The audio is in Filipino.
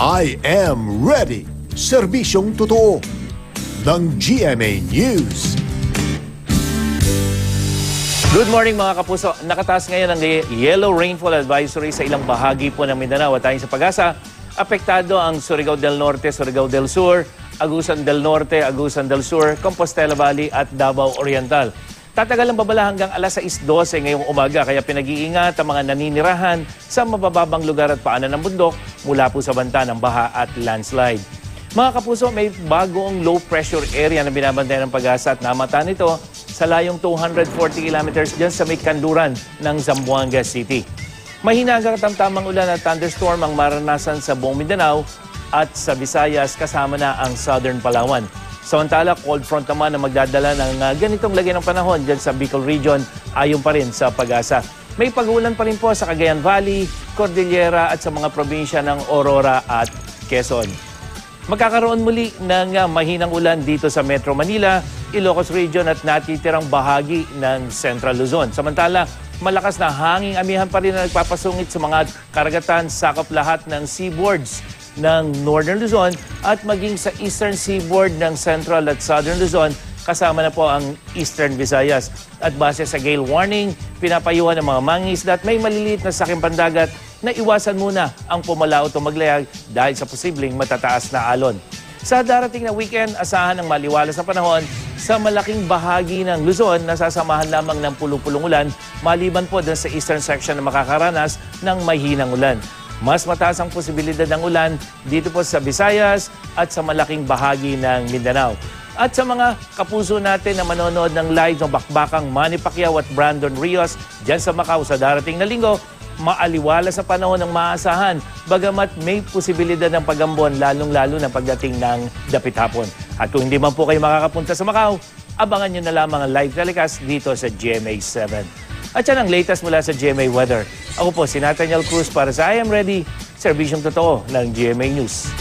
I am ready. Serbisyong totoo ng GMA News. Good morning mga kapuso. Nakataas ngayon ang yellow rainfall advisory sa ilang bahagi po ng Mindanao. At ayon sa Pag-asa, apektado ang Surigao del Norte, Surigao del Sur, Agusan del Norte, Agusan del Sur, Compostela Valley at Davao Oriental. Tatagal ang babala hanggang alas 6:12 ngayong umaga, kaya pinag-iingat ang mga naninirahan sa mabababang lugar at paanan ng bundok mula po sa banta ng baha at landslide. Mga kapuso, may bagong low pressure area na binabantayan ng Pag-asa at namatan ito sa layong 240 kilometers dyan sa may kanluran ng Zamboanga City. Mahina hanggang katamtamang ulan at thunderstorm ang maranasan sa buong Mindanao at sa Visayas kasama na ang Southern Palawan. Samantala, cold front naman na magdadala ng ganitong lagay ng panahon dyan sa Bicol Region ayon pa rin sa Pag-asa. May pag-ulan pa rin po sa Cagayan Valley, Cordillera at sa mga probinsya ng Aurora at Quezon. Magkakaroon muli ng mahinang ulan dito sa Metro Manila, Ilocos Region at natitirang bahagi ng Central Luzon. Samantala, malakas na hanging amihan pa rin na nagpapasungit sa mga karagatan, sakop lahat ng seaboards ng Northern Luzon at maging sa Eastern Seaboard ng Central at Southern Luzon, kasama na po ang Eastern Visayas. At base sa gale warning, pinapayuhan ng mga mangingisda at may maliliit na saking pandagat na iwasan muna ang pumalaot o maglayag dahil sa posibleng matataas na alon. Sa darating na weekend, asahan ng maliwalas na panahon sa malaking bahagi ng Luzon na sasamahan lamang ng pulong-pulong ulan, maliban po dun sa eastern section na makakaranas ng mahinang ulan. Mas mataas ang posibilidad ng ulan dito po sa Visayas at sa malaking bahagi ng Mindanao. At sa mga kapuso natin na manonood ng live ng bakbakang Manny Pacquiao at Brandon Rios dyan sa Macau sa darating na linggo, maaliwala sa panahon ng maasahan, bagamat may posibilidad ng pagambon lalong-lalo na pagdating ng dapit hapon. At kung hindi man po kayo makakapunta sa Macau, abangan nyo na lamang ang live telecast dito sa GMA 7. At yan ang latest mula sa GMA Weather. Ako po si Nathaniel Cruz para sa I Am Ready, serbisyong totoo ng GMA News.